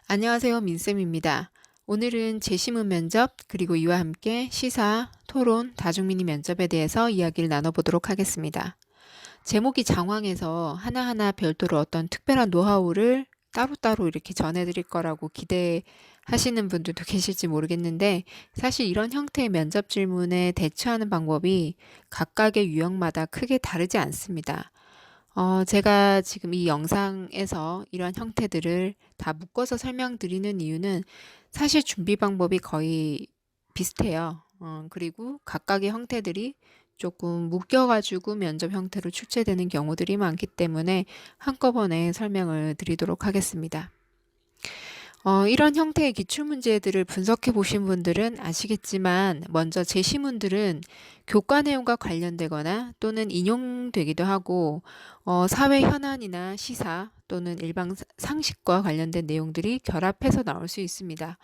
안녕하세요. 민쌤입니다. 오늘은 재심은 면접, 그리고 이와 함께 시사, 토론, 다중미니 면접에 대해서 이야기를 나눠보도록 하겠습니다. 제목이 장황해서 하나하나 별도로 어떤 특별한 노하우를 따로따로 이렇게 전해드릴 거라고 기대하시는 분들도 계실지 모르겠는데, 사실 이런 형태의 면접 질문에 대처하는 방법이 각각의 유형마다 크게 다르지 않습니다. 제가 지금 이 영상에서 이런 형태들을 다 묶어서 설명드리는 이유는 사실 준비 방법이 거의 비슷해요. 그리고 각각의 형태들이 조금 묶여가지고 면접 형태로 출제되는 경우들이 많기 때문에 한꺼번에 설명을 드리도록 하겠습니다. 이런 형태의 기출문제들을 분석해 보신 분들은 아시겠지만 먼저 제시문들은 교과 내용과 관련되거나 또는 인용되기도 하고 사회 현안이나 시사 또는 일반 상식과 관련된 내용들이 결합해서 나올 수 있습니다.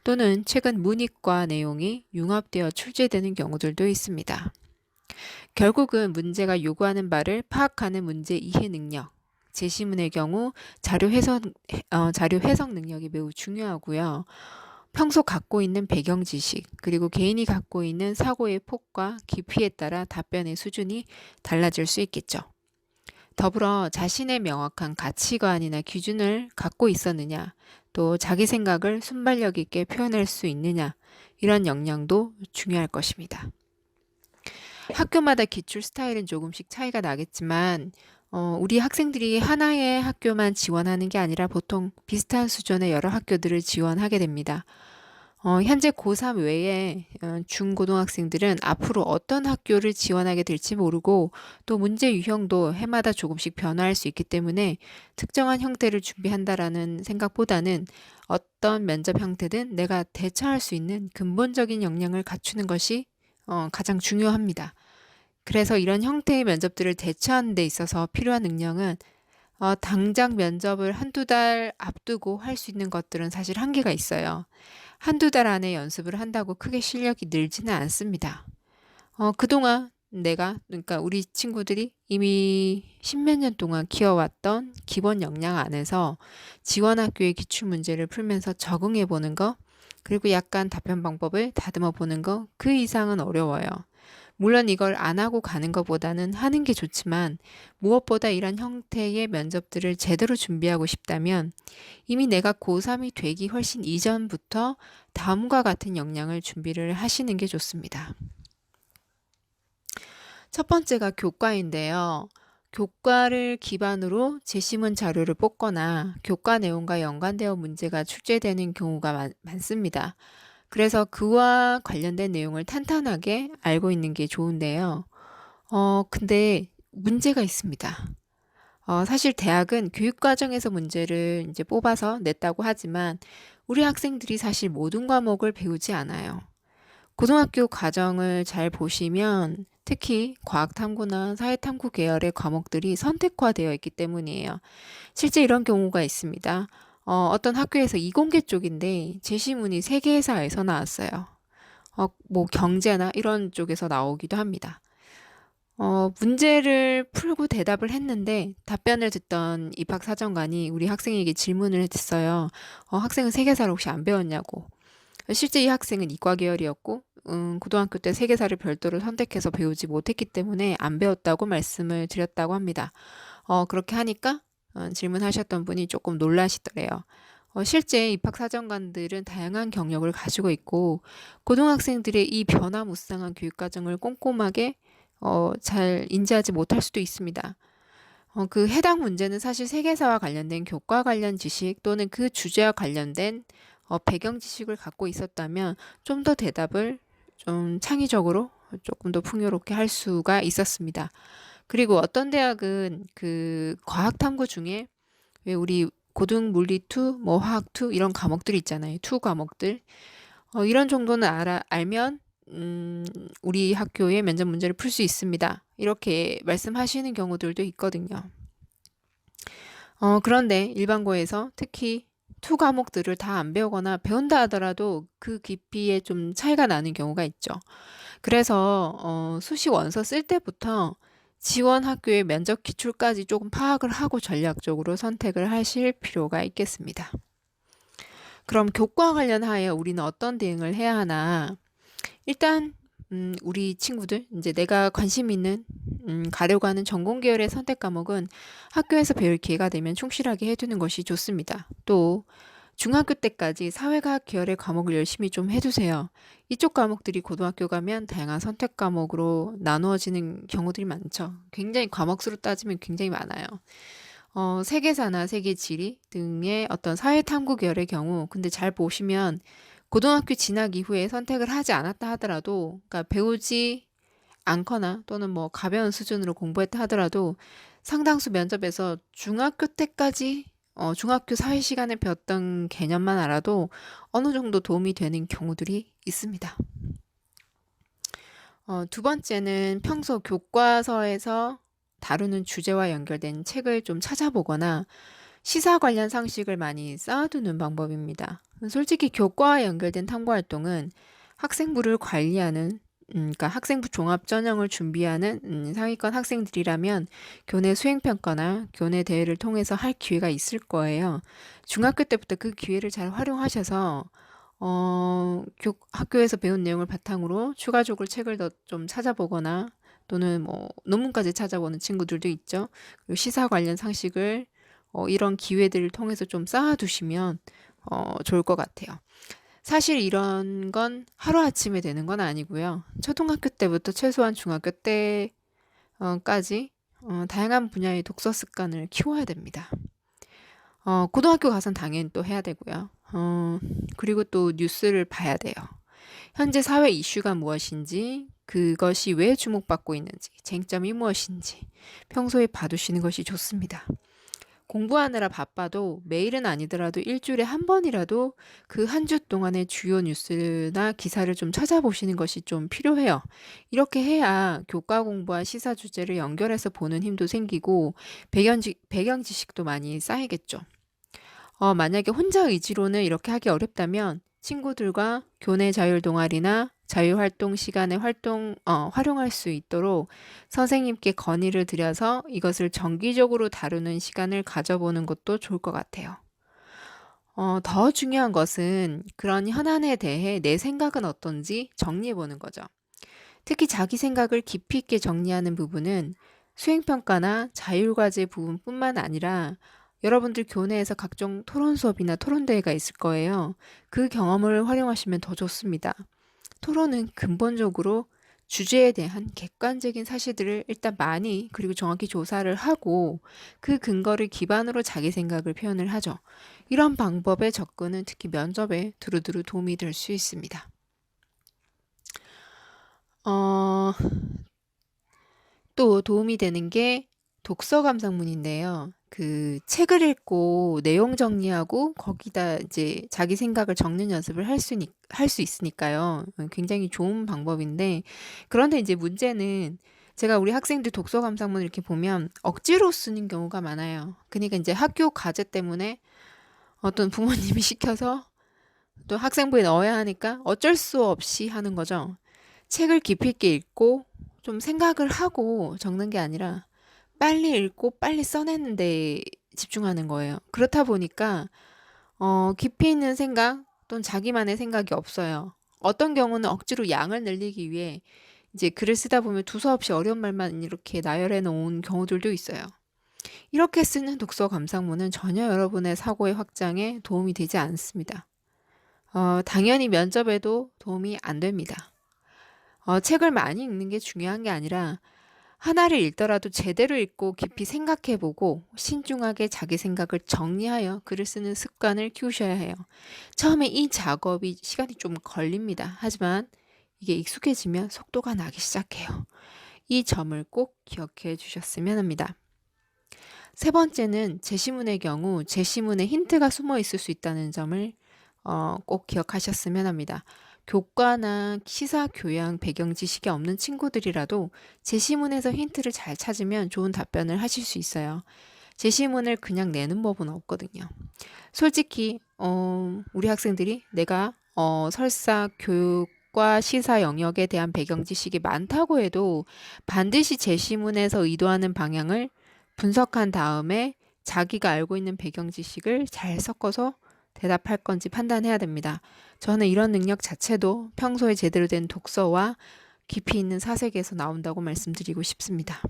또는 최근 문이과 내용이 융합되어 출제되는 경우들도 있습니다. 결국은 문제가 요구하는 바를 파악하는 문제 이해 능력, 제시문의 경우 자료 해석 능력이 매우 중요하고요. 평소 갖고 있는 배경 지식, 그리고 개인이 갖고 있는 사고의 폭과 깊이에 따라 답변의 수준이 달라질 수 있겠죠. 더불어 자신의 명확한 가치관이나 기준을 갖고 있었느냐, 또 자기 생각을 순발력 있게 표현할 수 있느냐, 이런 역량도 중요할 것입니다. 학교마다 기출 스타일은 조금씩 차이가 나겠지만, 우리 학생들이 하나의 학교만 지원하는 게 아니라 보통 비슷한 수준의 여러 학교들을 지원하게 됩니다. 현재 고3 외에 중고등학생들은 앞으로 어떤 학교를 지원하게 될지 모르고 또 문제 유형도 해마다 조금씩 변화할 수 있기 때문에 특정한 형태를 준비한다라는 생각보다는 어떤 면접 형태든 내가 대처할 수 있는 근본적인 역량을 갖추는 것이 가장 중요합니다. 그래서 이런 형태의 면접들을 대처하는 데 있어서 필요한 능력은 당장 면접을 한두 달 앞두고 할 수 있는 것들은 사실 한계가 있어요. 한두 달 안에 연습을 한다고 크게 실력이 늘지는 않습니다. 그동안 그러니까 우리 친구들이 이미 십몇 년 동안 키워왔던 기본 역량 안에서 지원학교의 기출문제를 풀면서 적응해 보는 거, 그리고 약간 답변 방법을 다듬어 보는 거, 그 이상은 어려워요. 물론 이걸 안 하고 가는 것보다는 하는 게 좋지만 무엇보다 이런 형태의 면접들을 제대로 준비하고 싶다면 이미 내가 고3이 되기 훨씬 이전부터 다음과 같은 역량을 준비를 하시는 게 좋습니다. 첫 번째가 교과인데요. 교과를 기반으로 제시문 자료를 뽑거나 교과 내용과 연관되어 문제가 출제되는 경우가 많습니다. 그래서 그와 관련된 내용을 탄탄하게 알고 있는 게 좋은데요. 근데 문제가 있습니다. 사실 대학은 교육과정에서 문제를 이제 뽑아서 냈다고 하지만 우리 학생들이 사실 모든 과목을 배우지 않아요. 고등학교 과정을 잘 보시면 특히 과학탐구나 사회탐구 계열의 과목들이 선택화되어 있기 때문이에요. 실제 이런 경우가 있습니다. 어떤 학교에서 이공계 쪽인데 제시문이 세계사에서 나왔어요. 뭐 경제나 이런 쪽에서 나오기도 합니다. 문제를 풀고 대답을 했는데 답변을 듣던 입학사정관이 우리 학생에게 질문을 했어요. 학생은 세계사를 혹시 안 배웠냐고. 실제 이 학생은 이과 계열이었고, 고등학교 때 세계사를 별도로 선택해서 배우지 못했기 때문에 안 배웠다고 말씀을 드렸다고 합니다. 그렇게 하니까 질문하셨던 분이 조금 놀라시더래요. 실제 입학사정관들은 다양한 경력을 가지고 있고, 고등학생들의 이 변화무쌍한 교육과정을 꼼꼼하게 잘 인지하지 못할 수도 있습니다. 그 해당 문제는 사실 세계사와 관련된 교과 관련 지식 또는 그 주제와 관련된 배경 지식을 갖고 있었다면 좀 더 대답을 좀 창의적으로 조금 더 풍요롭게 할 수가 있었습니다. 그리고 어떤 대학은 그 과학 탐구 중에 왜 우리 고등 물리 2, 뭐 화학 2 이런 과목들이 있잖아요. 2 과목들. 이런 정도는 알면 우리 학교의 면접 문제를 풀 수 있습니다. 이렇게 말씀하시는 경우들도 있거든요. 그런데 일반고에서 특히 투 과목들을 다 안 배우거나 배운다 하더라도 그 깊이에 좀 차이가 나는 경우가 있죠. 그래서 수시 원서 쓸 때부터 지원 학교의 면접 기출까지 조금 파악을 하고 전략적으로 선택을 하실 필요가 있겠습니다. 그럼 교과 관련하여 우리는 어떤 대응을 해야 하나? 일단 우리 친구들 이제 내가 관심 있는 가려고 하는 전공 계열의 선택 과목은 학교에서 배울 기회가 되면 충실하게 해두는 것이 좋습니다. 또 중학교 때까지 사회과학 계열의 과목을 열심히 좀 해두세요. 이쪽 과목들이 고등학교 가면 다양한 선택 과목으로 나누어지는 경우들이 많죠. 굉장히 과목 수로 따지면 굉장히 많아요. 세계사나 세계지리 등의 어떤 사회탐구 계열의 경우, 근데 잘 보시면 고등학교 진학 이후에 선택을 하지 않았다 하더라도, 그러니까 배우지 않거나 또는 뭐 가벼운 수준으로 공부했다 하더라도 상당수 면접에서 중학교 때까지 중학교 사회 시간에 배웠던 개념만 알아도 어느 정도 도움이 되는 경우들이 있습니다. 두 번째는 평소 교과서에서 다루는 주제와 연결된 책을 좀 찾아보거나 시사 관련 상식을 많이 쌓아두는 방법입니다. 솔직히 교과와 연결된 탐구 활동은 학생부를 관리하는 그러니까 학생부 종합 전형을 준비하는 상위권 학생들이라면 교내 수행평가나 교내 대회를 통해서 할 기회가 있을 거예요. 중학교 때부터 그 기회를 잘 활용하셔서 학교에서 배운 내용을 바탕으로 추가적으로 책을 더 좀 찾아보거나 또는 뭐 논문까지 찾아보는 친구들도 있죠. 그리고 시사 관련 상식을 이런 기회들을 통해서 좀 쌓아두시면 좋을 것 같아요. 사실 이런 건 하루아침에 되는 건 아니고요. 초등학교 때부터 최소한 중학교 때까지 다양한 분야의 독서 습관을 키워야 됩니다. 고등학교 가선 당연히 또 해야 되고요. 그리고 또 뉴스를 봐야 돼요. 현재 사회 이슈가 무엇인지, 그것이 왜 주목받고 있는지, 쟁점이 무엇인지 평소에 봐두시는 것이 좋습니다. 공부하느라 바빠도 매일은 아니더라도 일주일에 한 번이라도 그 한 주 동안의 주요 뉴스나 기사를 좀 찾아보시는 것이 좀 필요해요. 이렇게 해야 교과 공부와 시사 주제를 연결해서 보는 힘도 생기고 배경 지식도 많이 쌓이겠죠. 만약에 혼자 의지로는 이렇게 하기 어렵다면 친구들과 교내 자율 동아리나 자유활동 시간에 활용할 수 있도록 선생님께 건의를 드려서 이것을 정기적으로 다루는 시간을 가져보는 것도 좋을 것 같아요. 더 중요한 것은 그런 현안에 대해 내 생각은 어떤지 정리해보는 거죠. 특히 자기 생각을 깊이 있게 정리하는 부분은 수행평가나 자율과제 부분뿐만 아니라 여러분들 교내에서 각종 토론 수업이나 토론대회가 있을 거예요. 그 경험을 활용하시면 더 좋습니다. 토론은 근본적으로 주제에 대한 객관적인 사실들을 일단 많이 그리고 정확히 조사를 하고 그 근거를 기반으로 자기 생각을 표현을 하죠. 이런 방법의 접근은 특히 면접에 두루두루 도움이 될 수 있습니다. 또 도움이 되는 게 독서 감상문인데요. 그 책을 읽고 내용 정리하고 거기다 이제 자기 생각을 적는 연습을 할 수 있으니까요. 굉장히 좋은 방법인데, 그런데 이제 문제는 제가 우리 학생들 독서 감상문 이렇게 보면 억지로 쓰는 경우가 많아요. 그러니까 이제 학교 과제 때문에 어떤 부모님이 시켜서 또 학생부에 넣어야 하니까 어쩔 수 없이 하는 거죠. 책을 깊이 있게 읽고 좀 생각을 하고 적는 게 아니라 빨리 읽고 빨리 써내는 데 집중하는 거예요. 그렇다 보니까 깊이 있는 생각 또는 자기만의 생각이 없어요. 어떤 경우는 억지로 양을 늘리기 위해 이제 글을 쓰다 보면 두서없이 어려운 말만 이렇게 나열해 놓은 경우들도 있어요. 이렇게 쓰는 독서 감상문은 전혀 여러분의 사고의 확장에 도움이 되지 않습니다. 당연히 면접에도 도움이 안 됩니다. 책을 많이 읽는 게 중요한 게 아니라 하나를 읽더라도 제대로 읽고 깊이 생각해보고 신중하게 자기 생각을 정리하여 글을 쓰는 습관을 키우셔야 해요. 처음에 이 작업이 시간이 좀 걸립니다. 하지만 이게 익숙해지면 속도가 나기 시작해요. 이 점을 꼭 기억해 주셨으면 합니다. 세 번째는 제시문의 경우 제시문에 힌트가 숨어 있을 수 있다는 점을 꼭 기억하셨으면 합니다. 교과나 시사 교양 배경 지식이 없는 친구들이라도 제시문에서 힌트를 잘 찾으면 좋은 답변을 하실 수 있어요. 제시문을 그냥 내는 법은 없거든요. 솔직히 우리 학생들이 내가 설사 교육과 시사 영역에 대한 배경 지식이 많다고 해도 반드시 제시문에서 의도하는 방향을 분석한 다음에 자기가 알고 있는 배경 지식을 잘 섞어서 대답할 건지 판단해야 됩니다. 저는 이런 능력 자체도 평소에 제대로 된 독서와 깊이 있는 사색에서 나온다고 말씀드리고 싶습니다.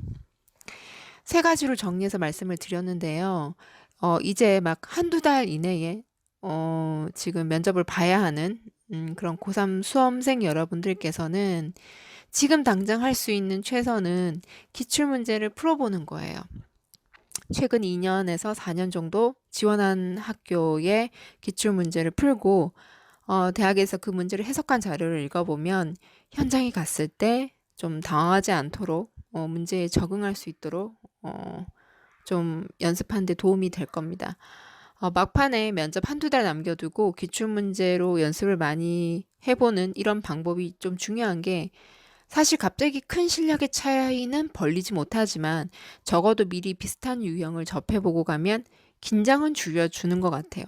세 가지로 정리해서 말씀을 드렸는데요. 이제 막 한두 달 이내에 지금 면접을 봐야 하는 그런 고3 수험생 여러분들께서는 지금 당장 할 수 있는 최선은 기출문제를 풀어보는 거예요. 최근 2년에서 4년 정도 지원한 학교의 기출문제를 풀고 대학에서 그 문제를 해석한 자료를 읽어보면 현장에 갔을 때 좀 당황하지 않도록 문제에 적응할 수 있도록 좀 연습하는 데 도움이 될 겁니다. 막판에 면접 한두 달 남겨두고 기출문제로 연습을 많이 해보는 이런 방법이 좀 중요한 게 사실 갑자기 큰 실력의 차이는 벌리지 못하지만 적어도 미리 비슷한 유형을 접해보고 가면 긴장은 줄여주는 것 같아요.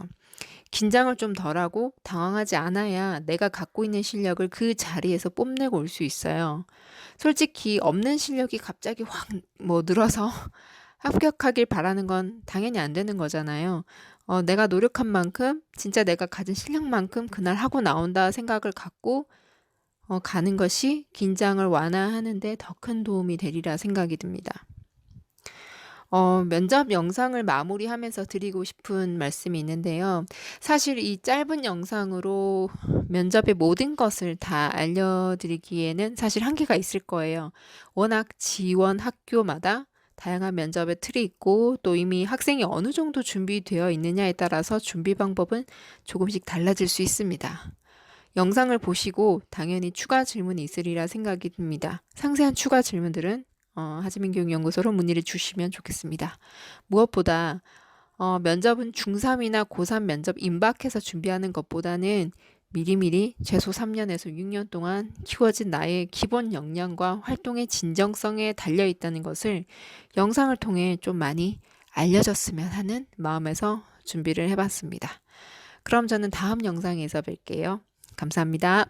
긴장을 좀 덜하고 당황하지 않아야 내가 갖고 있는 실력을 그 자리에서 뽐내고 올 수 있어요. 솔직히 없는 실력이 갑자기 확 늘어서 합격하길 바라는 건 당연히 안 되는 거잖아요. 내가 노력한 만큼, 진짜 내가 가진 실력만큼 그날 하고 나온다 생각을 갖고 가는 것이 긴장을 완화하는 데 더 큰 도움이 되리라 생각이 듭니다. 면접 영상을 마무리하면서 드리고 싶은 말씀이 있는데요. 사실 이 짧은 영상으로 면접의 모든 것을 다 알려드리기에는 사실 한계가 있을 거예요. 워낙 지원 학교마다 다양한 면접의 틀이 있고 또 이미 학생이 어느 정도 준비되어 있느냐에 따라서 준비 방법은 조금씩 달라질 수 있습니다. 영상을 보시고 당연히 추가 질문이 있으리라 생각이 듭니다. 상세한 추가 질문들은 하지민교육연구소로 문의를 주시면 좋겠습니다. 무엇보다 면접은 중3이나 고3 면접 임박해서 준비하는 것보다는 미리미리 최소 3년에서 6년 동안 키워진 나의 기본 역량과 활동의 진정성에 달려 있다는 것을 영상을 통해 좀 많이 알려졌으면 하는 마음에서 준비를 해봤습니다. 그럼 저는 다음 영상에서 뵐게요. 감사합니다.